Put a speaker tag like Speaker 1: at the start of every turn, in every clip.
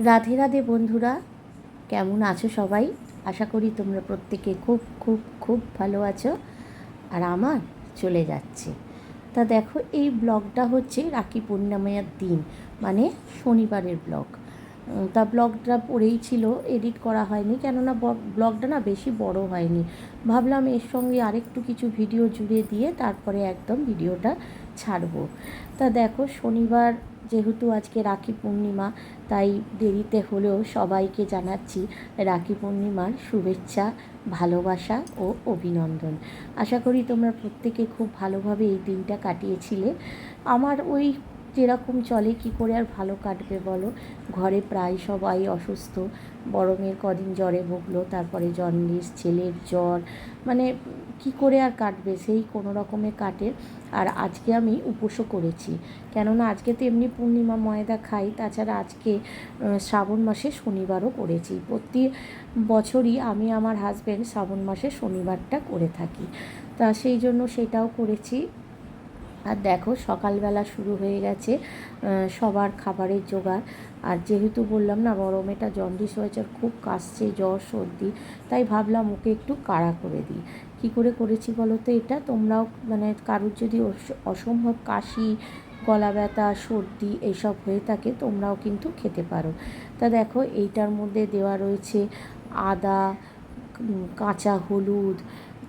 Speaker 1: রাধে রাধে বন্ধুরা, কেমন আছো সবাই? আশা করি তোমরা প্রত্যেকে খুব খুব খুব ভালো আছো। আর আমার চলে যাচ্ছে। তা দেখো, এই ব্লগটা হচ্ছে রাখি পূর্ণিমার দিন, মানে শনিবারের ব্লগ। তা ব্লগটা পড়েই ছিল, এডিট করা হয়নি, কেননা ব্লগটা না বেশি বড় হয়নি। ভাবলাম এর সঙ্গে আরেকটু কিছু ভিডিও জুড়ে দিয়ে তারপরে একদম ভিডিওটা ছাড়বো। তা দেখো, শনিবার যেহেতু আজকে রাখি পূর্ণিমা, তাই দেরিতে হলেও সবাইকে জানাচ্ছি রাখি পূর্ণিমার শুভেচ্ছা, ভালোবাসা ও অভিনন্দন। আশা করি তোমরা প্রত্যেকে খুব ভালোভাবে এই দিনটা কাটিয়েছিলে। আমার ওই যেরকম চলে, কি করে আর ভালো কাটবে বলো। ঘরে প্রায় সবাই অসুস্থ, বড় মেয়ের কদিন জ্বরে ভুগলো, তারপরে জন্ডিস, ছেলের জ্বর, মানে কি করে আর কাটবে, সেই কোনো রকমে কাটে। আর আজকে আমি উপোসও করেছি, কেননা আজকে তো এমনি পূর্ণিমা, ময়দা খাই, তাছাড়া আজকে শ্রাবণ মাসে শনিবারও করেছি। প্রতি বছরই আমি আমার হাজব্যান্ড শ্রাবণ মাসে শনিবারটা করে থাকি, তা সেই জন্য সেটাও করেছি। আর দেখো, সকালবেলা শুরু হয়ে গেছে সবার খাবারের জোগাড়। আর যেহেতু বললাম না, বড় মেয়েটা জন্ডিস হয়েছে, আর খুব কাশছে, জ্বর সর্দি, তাই ভাবলাম ওকে একটু কাড়া করে দিই। কী করে করেছি বলো তো এটা? তোমরাও মানে কারুর যদি অসম্ভব কাশি, গলা ব্যথা, সর্দি এইসব হয়ে থাকে, তোমরাও কিন্তু খেতে পারো। তা দেখো, এইটার মধ্যে দেওয়া রয়েছে আদা, কাঁচা হলুদ,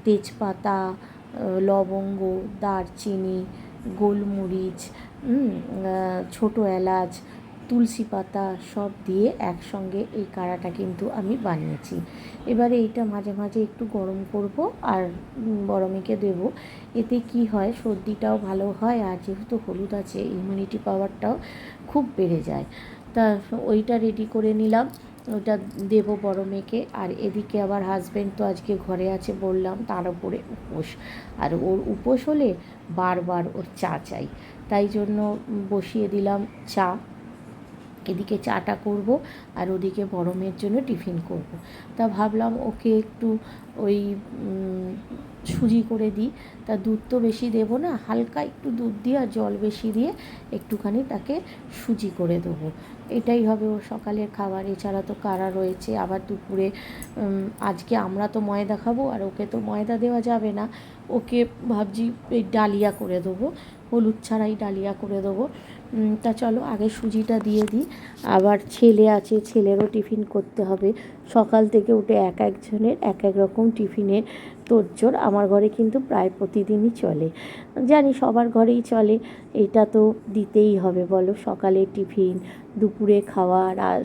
Speaker 1: তেজপাতা, লবঙ্গ, দারচিনি, গোলমরিচ, ছোটো এলাচ, তুলসী পাতা সব দিয়ে একসঙ্গে এই কাড়াটা কিন্তু আমি বানিয়েছি। এবারে এইটা মাঝে মাঝে একটু গরম করব আর গরমেকে দেবো। এতে কি হয়, সর্দিটাও ভালো হয়, আর যেহেতু হলুদ আছে, ইমিউনিটি পাওয়ারটাও খুব বেড়ে যায়। তা ওইটা রেডি করে নিলাম, ওটা দেবো বড় মেয়েকে। আর এদিকে আবার হাজব্যান্ড তো আজকে ঘরে আছে বললাম, তার উপরে উপোস। আর ওর উপোস হলে বারবার ওর চা চাই, তাই জন্য বসিয়ে দিলাম চা। এদিকে চাটা করব আর ওদিকে বড় মেয়ের জন্য টিফিন করব। তা ভাবলাম ওকে একটু ওই সুজি করে দিই। তা দুধ তো বেশি দেবো না, হালকা একটু দুধ দিয়ে আর জল বেশি দিয়ে একটুখানি তাকে সুজি করে দেবো। এটাই হবে ওর সকালের খাবার। এছাড়া তো কারা রয়েছে, আবার দুপুরে আজকে আমরা তো ময়দা খাবো, আর ওকে তো ময়দা দেওয়া যাবে না। ওকে ভাবছি এই ডালিয়া করে দেবো, হলুদ ছাড়াই ডালিয়া করে দেবো। তা চলো আগে সুজিটা দিয়ে দিই। আবার ছেলে আছে, ছেলেরও টিফিন করতে হবে। সকাল থেকে উঠে এক একজনের এক এক রকম টিফিনের তোড়জোড়। আমার ঘরে কিন্তু প্রায় প্রতিদিনই চলে, জানি সবার ঘরেই চলে। এটা তো দিতেই হবে বলো, সকালে টিফিন, দুপুরে খাওয়া,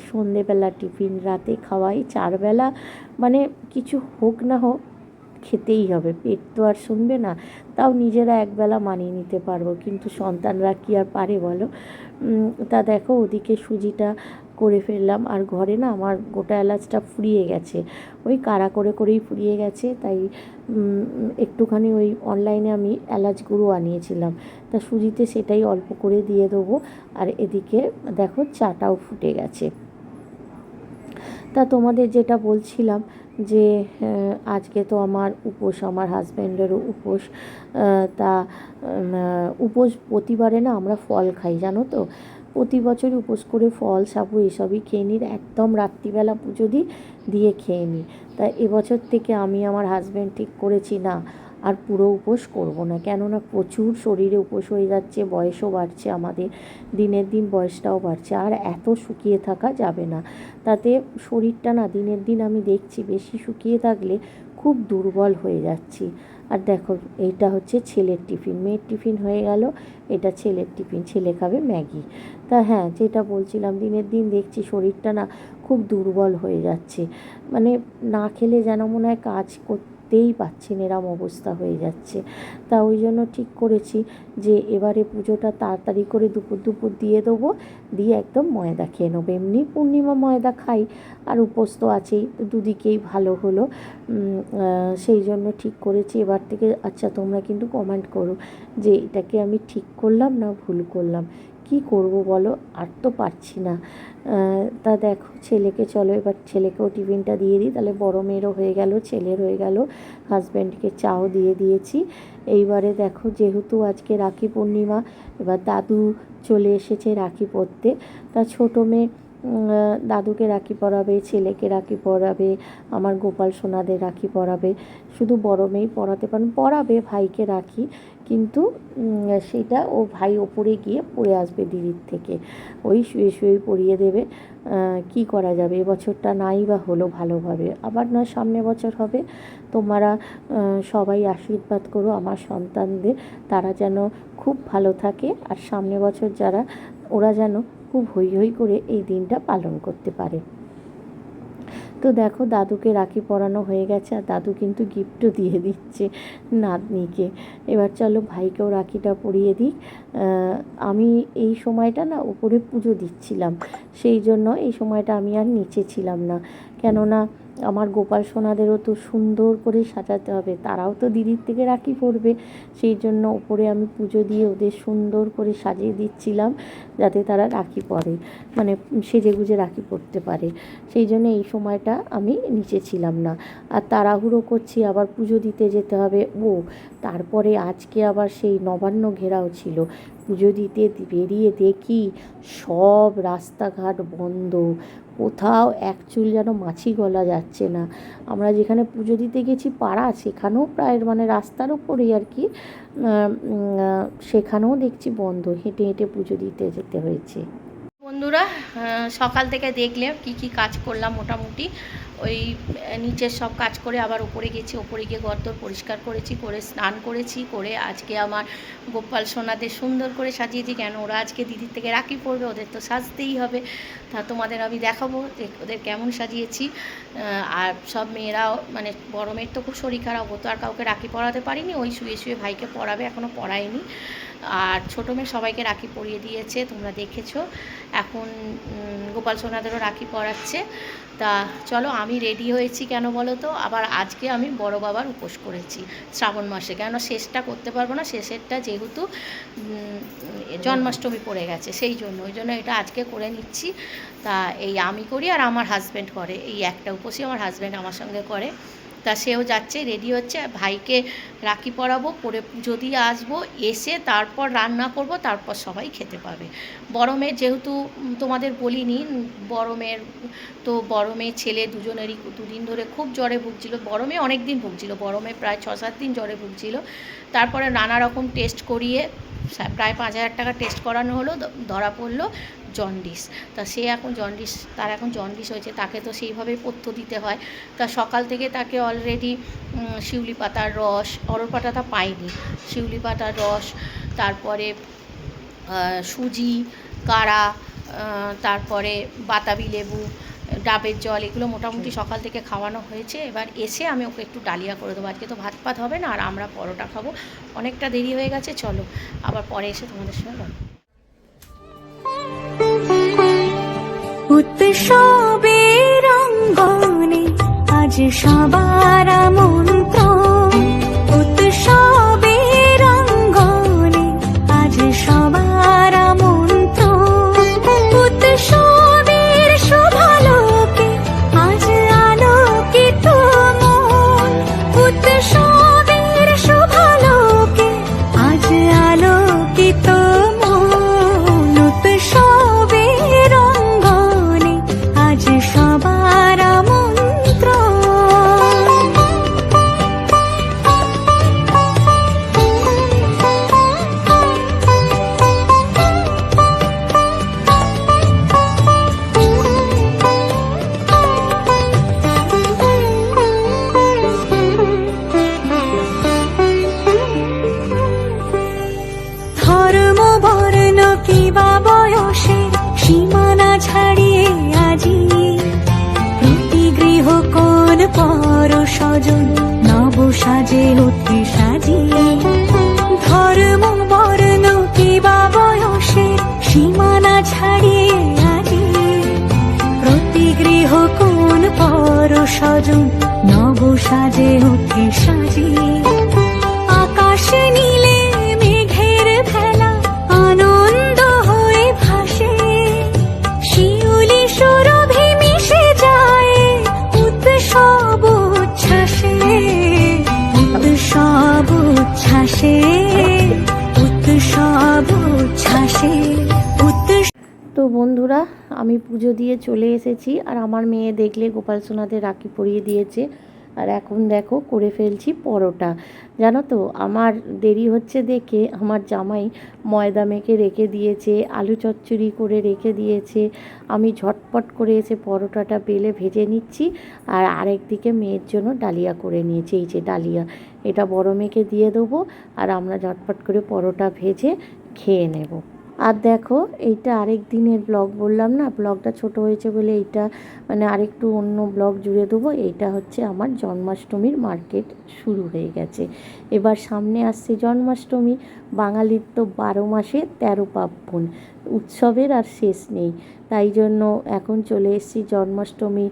Speaker 1: সন্ধেবেলা টিফিন, রাতে খাওয়া, এই চারবেলা মানে কিছু হোক না হোক খেতেই হবে। পেট তো আর শুনবে না, তাও নিজেরা একবেলা মানিয়ে নিতে পারবো, কিন্তু সন্তানরা কি আর পারে বলো। তা দেখো, ওদিকে সুজিটা করে ফেললাম। আর ঘরে না আমার গোটা এলাচটা ফুরিয়ে গেছে, ওই কাড়া করে করেই ফুরিয়ে গেছে, তাই একটুখানি ওই অনলাইনে আমি এলাচ গুঁড়ো আনিয়েছিলাম, তা সুজিতে সেটাই অল্প করে দিয়ে দেবো। আর এদিকে দেখো চাটাও ফুটে গেছে। তা তোমাদের যেটা বলছিলাম যে আজকে তো আমার উপোস, আমার হাজব্যান্ডেরও উপোস। তা উপোস প্রতিবারে না আমরা ফল খাই, জানো তো। প্রতি বছরই উপোস করে ফল, সাবু এসবই খেয়ে নিই, একদম রাত্রিবেলা পুজো দিয়ে খেয়ে নিই। তা এবছর থেকে আমি আমার হাজব্যান্ড ঠিক করেছি, না আর পুরো উপোস করব না, কেননা প্রচুর শরীরে উপোস হয়ে যাচ্ছে, বয়সও বাড়ছে আমাদের, দিনের দিন বয়সটাও বাড়ছে, আর এত শুকিয়ে থাকা যাবে না। তাতে শরীরটা না দিনের দিন আমি দেখছি বেশি শুকিয়ে থাকলে খুব দুর্বল হয়ে যাচ্ছি। আর দেখো, এইটা হচ্ছে ছেলের টিফিন, মেয়ের টিফিন হয়ে গেল, এটা ছেলের টিফিন, ছেলে খাবে ম্যাগি। তা হ্যাঁ, যেটা বলছিলাম, দিনের দিন দেখছি শরীরটা না খুব দুর্বল হয়ে যাচ্ছে, মানে না খেলে যেন মনে হয় কাজ করতেই পারছি না, এরম অবস্থা হয়ে যাচ্ছে। তা ওই জন্য ঠিক করেছি যে এবারে পুজোটা তাড়াতাড়ি করে দুপুর দুপুর দিয়ে দেবো, দিয়ে একদম ময়দা খেয়ে নেবো। এমনি পূর্ণিমা ময়দা খাই, আর উপোস তো আছেই, তো দুদিকেই ভালো হলো। সেই জন্য ঠিক করেছি এবার থেকে। আচ্ছা, তোমরা কিন্তু কমেন্ট করো যে এটাকে আমি ঠিক করলাম না ভুল করলাম, কি করব বলো, আর তো পারছি না। তা দেখো, ছেলেকে চলো এবার ছেলেকেও টিফিনটা দিয়ে দিই, তাহলে বড় মেয়েরও হয়ে গেল, ছেলের হয়ে গেল, হাজব্যান্ডকে চাও দিয়ে দিয়েছি। এইবারে দেখো, যেহেতু আজকে রাখি পূর্ণিমা, এবার দাদু চলে এসেছে রাখি পরতে। তা ছোটো মেয়ে দাদুকে রাখি পরাবে, ছেলেকে রাখি পরাবে, আমার গোপাল সোনাদের রাখি পরাবে। শুধু বড় মেয়েই পরাতে পরাবে ভাইকে রাখি, কিন্তু সেটা ও ভাই ওপরে গিয়ে পড়ে আসবে দিদির থেকে, ওই শুয়ে শুয়েই পরিয়ে দেবে। কি করা যাবে, এবছরটা নাই বা হলো ভালোভাবে, আবার নয় সামনে বছর হবে। তোমরা সবাই আশীর্বাদ করো আমার সন্তানদের, তারা যেন খুব ভালো থাকে, আর সামনে বছর ওরা যেন খুব হৈ হৈ করে এই দিনটা পালন করতে পারে। তো দেখো দাদুকে রাখি পরানো হয়ে গেছে, আর দাদু কিন্তু গিফটও দিয়ে দিচ্ছে নাতনিকে। এবার চলো ভাইকেও রাখিটা পরিয়ে দিই। আমি এই সময়টা না উপরে পুজো দিচ্ছিলাম, সেই জন্য এই সময়টা আমি আর নিচে ছিলাম না, কেননা আমার গোপাল সোনাদেরও তো সুন্দর করে সাজাতে হবে, তারাও তো দিদির থেকে রাখি পরবে। সেই জন্য উপরে আমি পুজো দিয়ে ওদের সুন্দর করে সাজিয়ে দিচ্ছিলাম, যাতে তারা রাখি পরে, মানে সেজেগুজে রাখি পরতে পারে। সেই জন্য এই সময়টা আমি নিচে ছিলাম না, আর তাড়াহুড়ো করছি, আবার পুজো দিতে যেতে হবে। তারপরে আজকে আবার সেই নবান্ন ঘেরাও ছিল। পুজো দিতে বেরিয়ে দেখি সব রাস্তাঘাট বন্ধ, কোথাও এক চুল যেন মাছি গলা যাচ্ছে না। আমরা যেখানে পুজো দিতে গেছি পাড়া, সেখানেও প্রায় মানে রাস্তার ওপরেই আর কি, সেখানেও দেখছি বন্ধ, হেঁটে হেঁটে পুজো দিতে যেতে হয়েছে। বন্ধুরা, সকাল থেকে দেখলে কি কি কাজ করলাম, মোটামুটি ওই নিচের সব কাজ করে আবার উপরে গেছি, উপরে গিয়ে ঘরদোর পরিষ্কার করেছি, করে স্নান করেছি, করে আজকে আমার গোপাল সোনাদের সুন্দর করে সাজিয়েছি, কেন ওরা আজকে দিদির থেকে রাখি পড়বে, ওদের তো সাজতেই হবে। তা তোমাদের আমি দেখাবো যে ওদের কেমন সাজিয়েছি। আর সব মেয়েরাও, মানে বড় মেয়ের তো খুব শরীর খারাপ, ও তো আর কাউকে রাখি পরাতে পারিনি, ওই শুয়ে শুয়ে ভাইকে পরাবে, এখনও পরায়নি। আর ছোটো মেয়ে সবাইকে রাখি পরিয়ে দিয়েছে, তোমরা দেখেছো। এখন গোপাল সোনাদেরও রাখি পরাচ্ছে। তা চলো, আমি রেডি হয়েছি কেন বলো তো, আবার আজকে আমি বড় বাবার উপোস করেছি শ্রাবণ মাসে, কেন শেষটা করতে পারবো না, শেষেরটা যেহেতু জন্মাষ্টমী পড়ে গেছে, সেই জন্য ওই জন্য এটা আজকে করে নিচ্ছি। তা এই আমি করি আর আমার হাজব্যান্ড করে, এই একটা উপোসই আমার হাজব্যান্ড আমার সঙ্গে করে। তা সেও যাচ্ছে, রেডি হচ্ছে, ভাইকে রাখি পরাবো, পরে পুজো দিয়ে আসবো, এসে তারপর রান্না করব, তারপর সবাই খেতে পাবে। বড় মেয়ের যেহেতু তোমাদের বলিনি, বড় মেয়ে ছেলে দুজনেরই দুদিন ধরে খুব জ্বরে ভুগছিল। বড় মেয়ে অনেক দিন ভুগছিল, বড় মেয়ে প্রায় 6-7 দিন জ্বরে ভুগছিল। তারপরে নানা রকম টেস্ট করিয়ে প্রায় 5,000 টাকা টেস্ট করানো হলো, ধরা পড়লো জন্ডিস। তা সে এখন তার এখন জন্ডিস হয়েছে, তাকে তো সেইভাবেই পথ্য দিতে হয়। তা সকাল থেকে তাকে অলরেডি শিউলি পাতার রস, অরড় পাতাটা পাইনি, শিউলি পাতার রস, তারপরে সুজি, কাড়া, তারপরে বাতাবি লেবু, ডাবের জল, এগুলো মোটামুটি সকাল থেকে খাওয়ানো হয়েছে। এবার এসে আমি ওকে একটু ডালিয়া করে দেবো, আজকে তো ভাত পাত হবে না, আর আমরা পরোটা খাবো। অনেকটা দেরি হয়ে গেছে, চলো আবার পরে এসে তোমাদের সঙ্গে গল্প।
Speaker 2: উৎসবের অঙ্গনে আজ সবার আমন্ত্রণ, উৎসবের অঙ্গনে আজ সবার আমন্ত্রণ, উৎসবের শোভালোকে আজ আলোকিত মন, উৎসবের শোভালোকে আজ আলোকিত মন, উৎসবের অঙ্গনে আজ সবার আমন্ত্রণ। ধর্ম বর্ণ কিবা বয়সে সীমানা ছাড়িয়ে আজি প্রতি গৃহ কোন পর স্বজন নব সাজে অতি সাজিয়ে, ধর্ম বর্ণ কিবা বয়সে সীমানা ছাড়িয়ে আজি প্রতি গৃহ কোন পর স্বজন নব সাজে অতি সাজিয়ে, আকাশ নীলে মেঘের ভেলা আনন্দ হয়ে ভাসে, শিউলি সুরভি মিশে যায় উৎসব উচ্ছ্বাসে, উৎসব উচ্ছ্বাসে, উৎসব উচ্ছ্বাসে।
Speaker 1: তো তো বন্ধুরা, আমি পুজো দিয়ে চলে এসেছি, আর আমার মেয়ে দেখলে গোপাল সোনাদের রাখি পরিয়ে দিয়েছে। আর এখন দেখো করে ফেলছি পরোটা। জানো তো, আমার দেরি হচ্ছে দেখে আমার জামাই ময়দা মেখে রেখে দিয়েছে, আলু চচ্চড়ি করে রেখে দিয়েছে। আমি ঝটপট করে এসে পরোটাটা বেলে ভেজে নিচ্ছি, আর আরেক দিকে মেয়ের জন্য ডালিয়া করে নিয়েছি। এই যে ডালিয়া, এটা বড় মেয়েকে দিয়ে দেবো, আর আমরা ঝটপট করে পরোটা ভেজে খেয়ে নেব। আর দেখো, এইটা আরেক দিনের ব্লগ, বললাম না ব্লগটা ছোট হয়েছে বলে এইটা মানে আরেকটু অন্য ব্লগ জুড়ে দেবো। এইটা হচ্ছে আমার জন্মাষ্টমীর মার্কেট শুরু হয়ে গেছে। এবার সামনে আসছে জন্মাষ্টমী। বাঙালির তো 12 মাসে 13 পার্বণ, উৎসবের আর শেষ নেই। তাই জন্য এখন চলে এসেছি জন্মাষ্টমী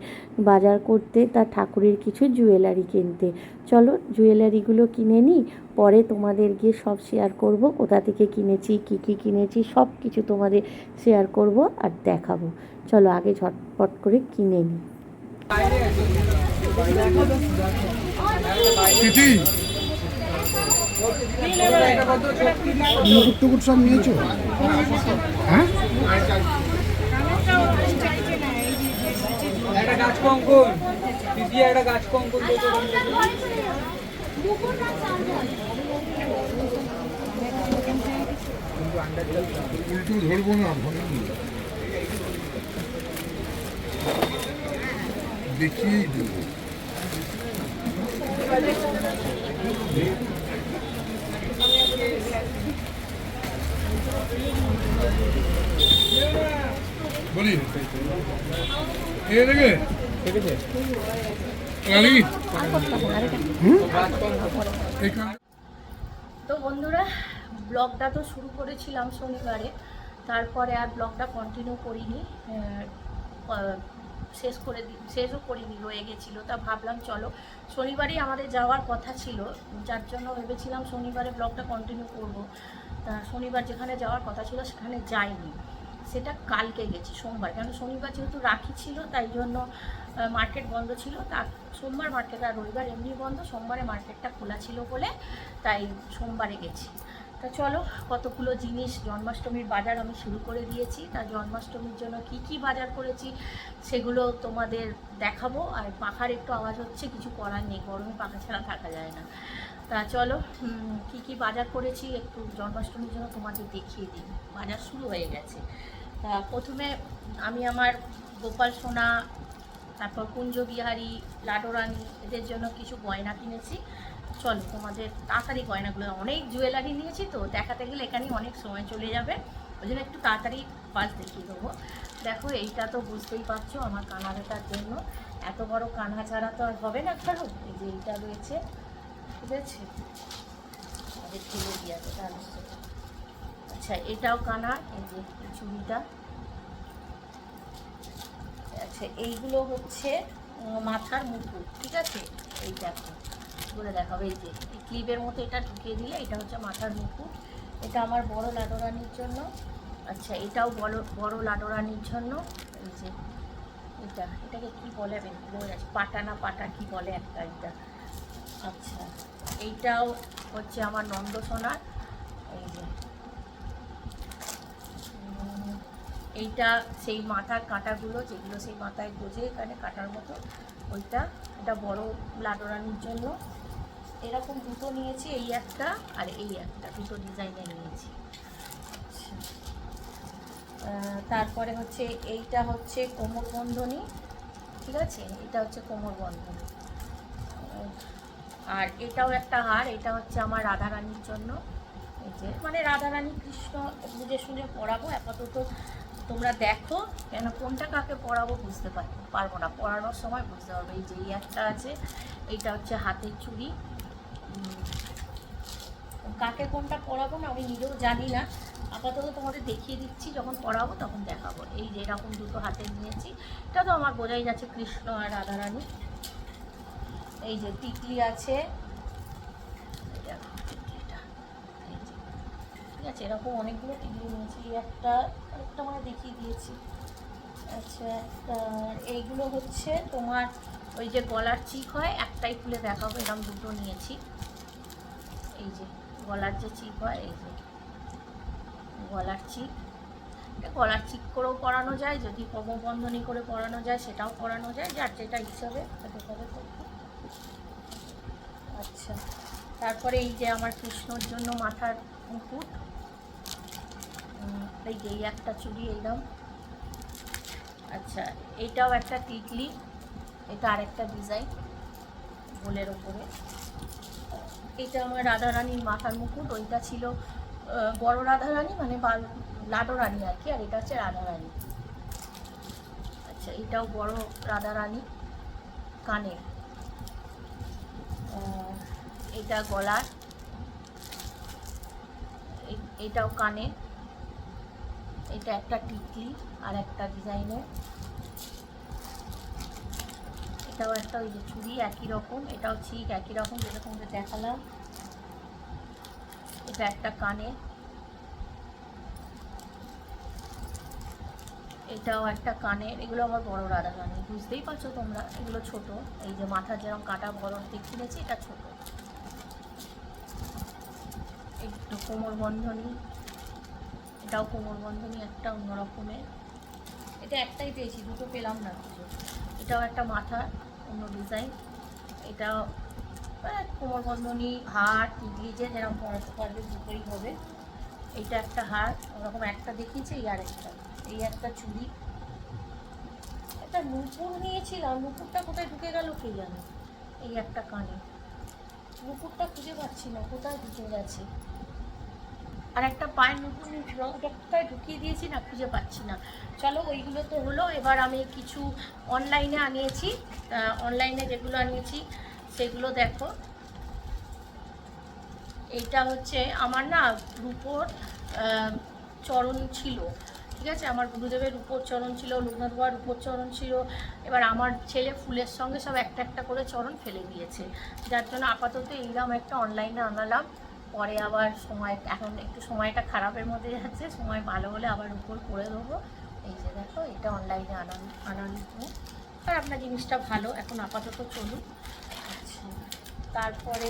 Speaker 1: বাজার করতে, তার ঠাকুরের কিছু জুয়েলারি কিনতে। চলো জুয়েলারিগুলো কিনে নিই, পরে তোমাদের গিয়ে সব শেয়ার করব, কোথা থেকে কিনেছি, কী কী কিনেছি সব কিছু তোমাদের শেয়ার করব আর দেখাবো। চলো আগে ঝটপট করে কিনে নিই।
Speaker 3: টুকুট সব নিয়েছো? হ্যাঁ,
Speaker 4: একটা গাছ কঙ্কন দিদি, একটা গাছ কঙ্কন দিয়ে
Speaker 3: উল্টো ধরবো না, দেখিয়েই দেবো। বলি এ দেখে
Speaker 1: তো বন্ধুরা, ব্লগটা তো শুরু করেছিলাম শনিবারে, তারপরে আর ব্লগটা কন্টিনিউ করিনি, শেষও করিনি, রয়ে গেছিলো। তা ভাবলাম চলো, শনিবারই আমাদের যাওয়ার কথা ছিল, যার জন্য ভেবেছিলাম শনিবারে ব্লগটা কন্টিনিউ করব। তা শনিবার যেখানে যাওয়ার কথা ছিল সেখানে যাইনি, সেটা কালকে গেছি সোমবার, কারণ শনিবার যেহেতু রাখি ছিল তাই জন্য মার্কেট বন্ধ ছিল। তা সোমবার মার্কেট, আর রবিবার এমনি বন্ধ, সোমবারে মার্কেটটা খোলা ছিল বলে তাই সোমবারে গেছি। তা চলো, কতগুলো জিনিস জন্মাষ্টমীর বাজার আমি শুরু করে দিয়েছি। তা জন্মাষ্টমীর জন্য কি কি বাজার করেছি সেগুলো তোমাদের দেখাবো। আর পাখার একটু আওয়াজ হচ্ছে, কিছু করার নেই, গরমে পাখা ছাড়া থাকা যায় না। তা চলো, কি কি বাজার করেছি একটু জন্মাষ্টমীর জন্য তোমাদের দেখিয়ে দিই। বাজার শুরু হয়ে গেছে। তা প্রথমে আমি আমার গোপাল সোনা, তারপর কুঞ্জবিহারী, লাডোরানি, এদের জন্য কিছু গয়না কিনেছি। চলো তোমাদের তাড়াতাড়ি গয়নাগুলো, অনেক জুয়েলারি নিয়েছি তো দেখাতে গেলে এখানেই অনেক সময় চলে যাবে, ওই জন্য একটু তাড়াতাড়ি পাশ দেখিয়ে দেবো। দেখো, এইটা তো বুঝতেই পারছো আমার কানা বেটার জন্য, এত বড় কানা ছাড়া তো আর হবে না কারো। এই যে এইটা রয়েছে, ঠিক আছে, আমাদের ঠেলে দিয়ে আছে তার। আচ্ছা, এটাও কানা, এই যে চুড়িটা। আচ্ছা, এইগুলো হচ্ছে মাথার মুকুট, ঠিক আছে। এই দেখো, বলে দেখাবে, এই যে এই ক্লিপের মতো এটা ঢুকিয়ে দিলে এটা হচ্ছে মাথার মুকুট। এটা আমার বড় লাডোরানির জন্য। আচ্ছা, এটাও বড় লাডোরানির জন্য। এই যে এটাকে কি বলে পাটা না পাটা কি বলে একটা, এটা। আচ্ছা, এইটাও হচ্ছে আমার নন্দ সোনার। এই যে এইটা সেই মাথার কাঁটাগুলো, যেগুলো সেই মাথায় গোজে এখানে কাটার মতো, ওইটা। এটা বড় লাডোরানির জন্য। এরকম দুটো নিয়েছি, এই একটা আর এই একটা, দুটো ডিজাইনের নিয়েছি। আচ্ছা, তারপরে হচ্ছে এইটা হচ্ছে কোমর বন্ধনী, ঠিক আছে, এটা হচ্ছে কোমর বন্ধনী। আর এটাও একটা হার, এটা হচ্ছে আমার রাধারানীর জন্য। এই যে মানে রাধারানী কৃষ্ণ বুঝে শুনে পড়াবো, আপাতত তোমরা দেখো, কেন কোনটা কাকে পড়াবো বুঝতে পারবো না, পড়ানোর সময় বুঝতে পারবো। এই যে এই একটা আছে, এইটা হচ্ছে হাতের চুড়ি। কাকে কোনটা পড়াবো না আমি নিজেও জানি না, আপাতত তোমাদের দেখিয়ে দিচ্ছি, যখন পড়াবো তখন দেখাবো। এই যে এরকম দুটো হাতে নিয়েছি, এটা তো আমার বোঝাই যাচ্ছে কৃষ্ণ আর রাধারানী। এই যে টিকলি আছে, ঠিক আছে, এরকম অনেকগুলো টিকলি নিয়েছি। একটা আরেকটা মানে দেখিয়ে দিয়েছি। আচ্ছা, এইগুলো হচ্ছে তোমার ওই যে গলার চিক হয়, একটাই খুলে দেখাবো, এরকম দুটো নিয়েছি। এই যে গলার যে চিক হয়, এই যে গলার চিক। গলার চিক করেও পরানো যায়, যদি কোমরবন্ধনী করে পরানো যায় সেটাও পরানো যায়, যার যেটা ইচ্ছে হবে সেটা হবে। আচ্ছা, তারপরে এই যে আমার কৃষ্ণর জন্য মাথার মুকুট, এই যে এই একটা চুড়ি এইরকম। আচ্ছা, এইটাও একটা টিকলি, এটা আরেকটা ডিজাইন গোলের ওপরে। এটা আমার রাধারানীর মাথার মুকুট, ওইটা ছিল বড় রাধারানী মানে লাডো রানী আর কি, আর এটা হচ্ছে রাধারানী। আচ্ছা, এটাও বড় রাধারানী কানে, এটা গলার, এটাও কানে, এটা একটা টিকলি আর একটা ডিজাইনের। এটাও একটা ওই যে চুড়ি একই রকম, এটাও ঠিক একই রকম যেরকম দেখালাম। এটা একটা কানে, এটাও একটা কানের। এগুলো আমার বড় রাধারানী, বুঝতেই পারছো তোমরা, এগুলো ছোট। এই যে মাথা যেরকম কাটা বড় দিক কিনেছি, এটা ছোট। একটু কোমরবন্ধনী, এটাও কোমরবন্ধনী একটা অন্য রকমের। এটা একটাই পেয়েছি, দুটো পেলাম না কিছু। এটাও একটা মাথা অন্য ডিজাইন। এটাও কোমরবন্ধনী, হার, টিকলি যে যেরকম পরাতে পারবে দুটোই হবে। এইটা একটা হার, ওরকম একটা দেখিয়েছি, এই আরেকটা। এই একটা চুড়ি, একটা নুপুর নিয়েছিলাম, নুপুরটা কোথায় ঢুকে গেল কে জানে। এই একটা কানে, নুপুরটা খুঁজে পাচ্ছি না, কোথায় ঢুকে গেছে। আর একটা পায়ের নুপুর নিয়েছিল, ওটা কোথায় ঢুকিয়ে দিয়েছি না, খুঁজে পাচ্ছি না। চলো, ওইগুলো তো হলো। এবার আমি কিছু অনলাইনে আনিয়েছি, অনলাইনে যেগুলো আনিয়েছি সেগুলো দেখো। এইটা হচ্ছে আমার না রূপোর চরণ ছিল, ঠিক আছে, আমার গুরুদেবের রূপোর চরণ ছিল, লোকনাথ বাবার রূপোর চরণ ছিল। এবার আমার ছেলে ফুলের সঙ্গে সব একটা একটা করে চরণ ফেলে দিয়েছে, যার জন্য আপাতত এইরকম একটা অনলাইনে আনালাম। পরে আবার সময়, এখন একটু সময়টা খারাপের মধ্যে যাচ্ছে, সময় ভালো হলে আবার রূপোর করে দেবো। এই যে দেখো, এটা অনলাইনে আনানো, আর আপনার জিনিসটা ভালো, এখন আপাতত চলুন। আচ্ছা, তারপরে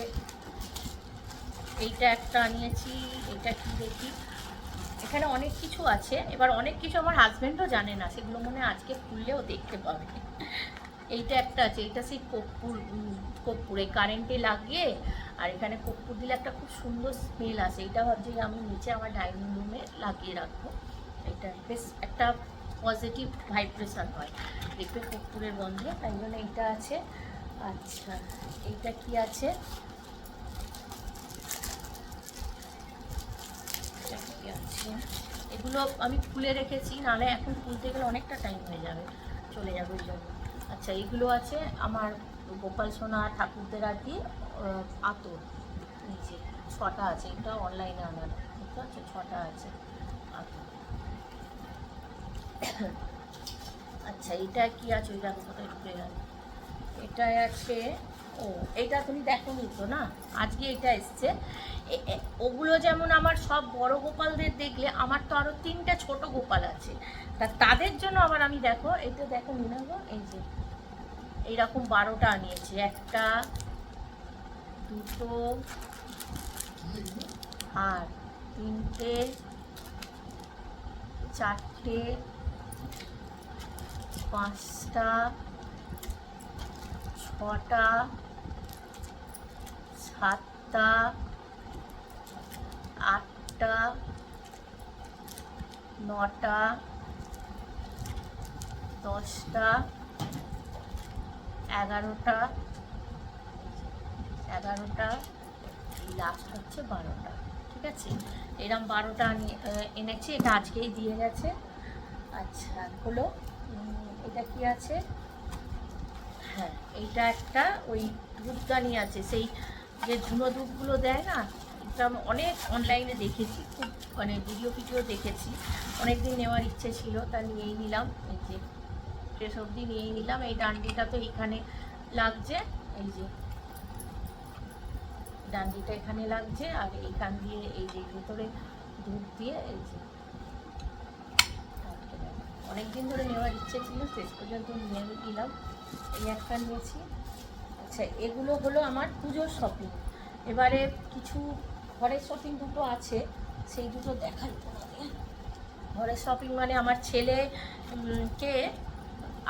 Speaker 1: এইটা একটা আনিয়েছি, এইটা কি দেখি, এখানে অনেক কিছু আছে। এবার অনেক কিছু আমার হাজব্যান্ডও জানে না, সেগুলো মনে আজকে খুললেও দেখতে পাবে। এইটা একটা আছে, এইটা সেই কর্পূরে কারেন্টে লাগিয়ে, আর এখানে কর্পূর দিলে একটা খুব সুন্দর স্মেল আসে। এইটা ভাবছি আমি নিচে আমার ডাইনিং রুমে লাগিয়ে রাখবো। এটা বেশ একটা পজিটিভ ভাইব্রেশন হয় দেখবে কর্পূরের গন্ধে, তাই জন্য এইটা আছে। আচ্ছা, এইটা কি আছে, এগুলো আমি খুলে রেখেছি, নাহলে এখন খুলতে গেলে অনেকটা টাইম হয়ে যাবে, চলে যাবে ওই জন্য। আচ্ছা, এইগুলো আছে আমার গোপাল সোনা ঠাকুরদের আর কি আতর, নিচে 6টা আছে, এটা অনলাইনে আনানো, বুঝতে পারছো, 6টা আছে আতর। আচ্ছা, এটা কি আছে, ওই দেখো কোথায় ঢুকে গেল। এটা আছে, ও এইটা তুমি দেখোনি তো না, আজকে এটা এসছে। ওগুলো যেমন আমার সব বড় গোপালদের দেখলে, আমার তো আরও 3টে ছোট গোপাল আছে, তাদের জন্য আবার আমি দেখো, এটা দেখো মিনাগো, এই যে এইরকম 12টা আনিয়েছি, 1টা 2টো আর 3টে 4টে 5টা 6টা 7টা 8টা 9টা 10টা 11টা 11টা, এই লাস্ট হচ্ছে 12টা, ঠিক আছে। এরকম 12টা এনেছি, এটা আজকেই দিয়ে গেছে। আচ্ছা, হলো। এটা কি আছে, হ্যাঁ, এইটা একটা ওই ধূপদানি আছে, সেই যে ধুনো ধূপগুলো দেয় না, এটা আমি অনেক অনলাইনে দেখেছি, খুব মানে ভিডিও দেখেছি, অনেক দিন নেওয়ার ইচ্ছে ছিল, তা নিয়েই নিলাম। এই যে শেষ অবধি নিয়েই নিলাম। এই ডান্ডিটা তো এইখানে লাগছে, এই যে ডান্ডিটা এখানে লাগছে, আর এইখান দিয়ে এই যে ভেতরে ধূপ দিয়ে, এই যে অনেকদিন ধরে নেওয়ার ইচ্ছে ছিল, শেষ পর্যন্ত নিয়ে নিলাম। এই একটা নিয়েছি। আচ্ছা, এগুলো হলো আমার পুজোর শপিং। এবারে কিছু ঘরের শপিং দুটো আছে, সেই দুটো দেখাই তোমাদের। ঘরের শপিং মানে আমার ছেলে কে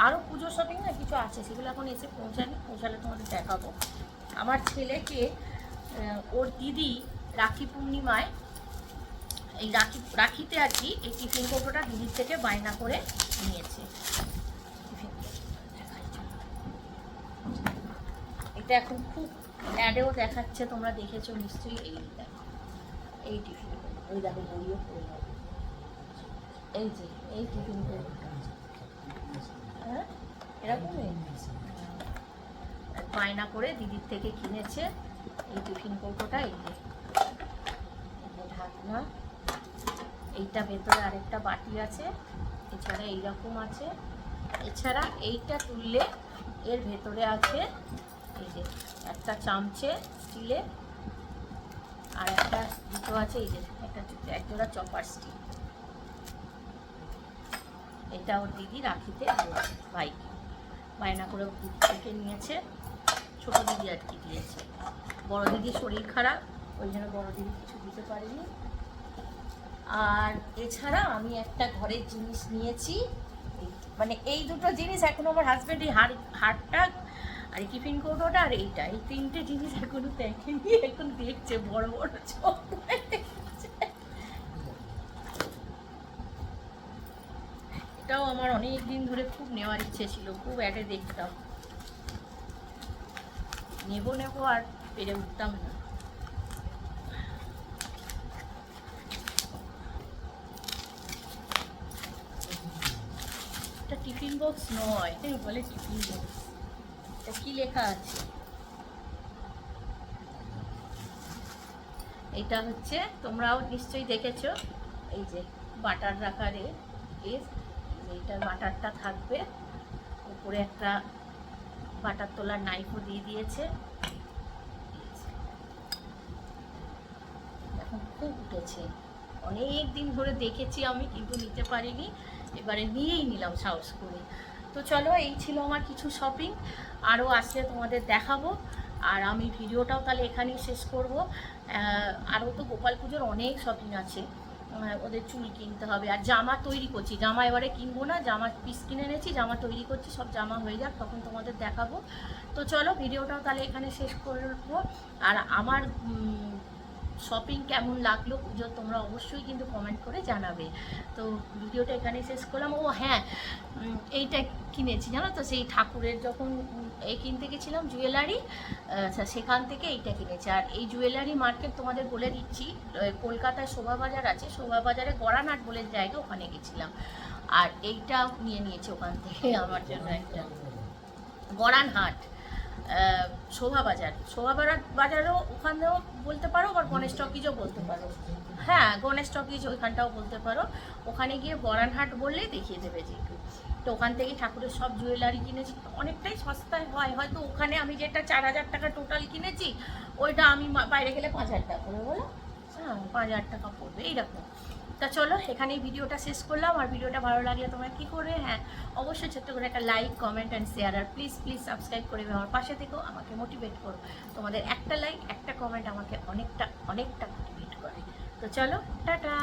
Speaker 1: আরও পুজো শপিং না কিছু আছে, সেগুলো এখন এসে পৌঁছালে তোমাদের দেখাবো। আমার ছেলেকে ওর দিদি রাখি পূর্ণিমায় এই রাখিতে আর কি এই টিফিন কৌটোটা দিদির থেকে বায়না করে নিয়েছে। এটা এখন খুব অ্যাডেও দেখাচ্ছে, তোমরা দেখেছো নিশ্চয়ই। এই দেখো এই টিফিন কৌটো, ওই দেখো বইও পড়ে যাবে। এই যে এই টিফিন কৌটোটা, হ্যাঁ এরকমই বায়না করে দিদির থেকে কিনেছে এই টিফিন কৌটোটা। এই যে ঢাকনা, এইটা ভেতরে আরেকটা বাটি আছে, এছাড়া এইরকম আছে, এছাড়া এইটা তুললে এর ভেতরে আছে এই যে একটা চামচে স্টিলে, আর একটা দুটো আছে এই যে একটা চপার স্টিল। এটা ওর দিদি রাখিতে ভাইকে বায়না করে দিদি থেকে নিয়েছে, ছোট দিদি আর কি দিয়েছে। বড় দিদির শরীর খারাপ, ওই জন্য বড় দিদি কিছু দিতে পারিনি। আর এছাড়া আমি একটা ঘরের জিনিস নিয়েছি, মানে এই দুটো জিনিস এখনো আমার হাজব্যান্ড এই হারটা আর এই টিফিন কৌটোটা আর এইটা, এই তিনটে জিনিস এখনো দেখেনি, এখন দেখছে বড় বড় চোখ। এটাও আমার অনেক দিন ধরে খুব নেওয়ার ইচ্ছে ছিল, খুব অ্যাডে দেখতাম, নেব আর পেরে উঠতাম না। এটা টিফিন বক্স নয়, বলে টিফিন বক্স। এটা কি লেখা আছে? এটা হচ্ছে, তোমরাও নিশ্চয়ই দেখেছো, এই যে বাটার রাখার এইটার বাটারটা থাকবে, উপরে একটা বাটার তোলার নাইফও দিয়ে দিয়েছে। এখন খুব উঠেছে, অনেক দিন ধরে দেখেছি আমি কিন্তু নিতে পারিনি, এবারে নিয়েই নিলাম সাহস করে। তো চলো, এই ছিল আমার কিছু শপিং, আরও আসলে তোমাদের দেখাবো। আর আমি ভিডিওটাও তাহলে এখানেই শেষ করব। আরও তো গোপাল পুজোর অনেক শপিং আছে, ওদের চুল কিনতে হবে, আর জামা তৈরি করছি, জামা এবারে কিনবো না, জামা পিস কিনে এনেছি, জামা তৈরি করছি, সব জামা হয়ে যাক তখন তোমাদের দেখাবো। তো চলো, ভিডিওটাও তাহলে এখানে শেষ করবো। আর আমার শপিং কেমন লাগলো পুজো তোমরা অবশ্যই কিন্তু কমেন্ট করে জানাবে। তো ভিডিওটা এখানেই শেষ করলাম। ও হ্যাঁ, এইটা কিনেছি জানো তো, সেই ঠাকুরের যখন এই কিনতে গেছিলাম জুয়েলারি, সেখান থেকে এইটা কিনেছি। আর এই জুয়েলারি মার্কেট তোমাদের বলে দিচ্ছি, কলকাতায় শোভাবাজার আছে, শোভাবাজারে গড়ানাট বলে জায়গা, ওখানে গেছিলাম। আর এইটা নিয়ে নিয়েছি ওখান থেকে আমার জন্য একটা, গড়ানহাট শোভাবাজারও ওখানেও বলতে পারো, আবার গণেশ টকিজও বলতে পারো। হ্যাঁ, গণেশ টকিজ ওইখানটাও বলতে পারো। ওখানে গিয়ে গড়ানহাট বললেই দেখিয়ে দেবে যেহেতু। তো ওখান থেকে ঠাকুরের সব জুয়েলারি কিনেছি, অনেকটাই সস্তায় হয়। হয়তো ওখানে আমি যেটা 4000 টাকা টোটাল কিনেছি, ওইটা আমি বাইরে গেলে 5000 টাকা করে, বলো হ্যাঁ 5000 টাকা পড়বে এইরকম। তা চলো, এখানেই ভিডিওটা শেষ করলাম। আর ভিডিওটা ভালো লাগলে তোমরা কী করবে, হ্যাঁ অবশ্যই ছোট্ট করে একটা লাইক, কমেন্ট অ্যান্ড শেয়ার, আর প্লিজ সাবস্ক্রাইব করে আমার পাশে থেকেও আমাকে মোটিভেট করো। তোমাদের একটা লাইক, একটা কমেন্ট আমাকে অনেকটা মোটিভেট করে। তো চলো, টাটা।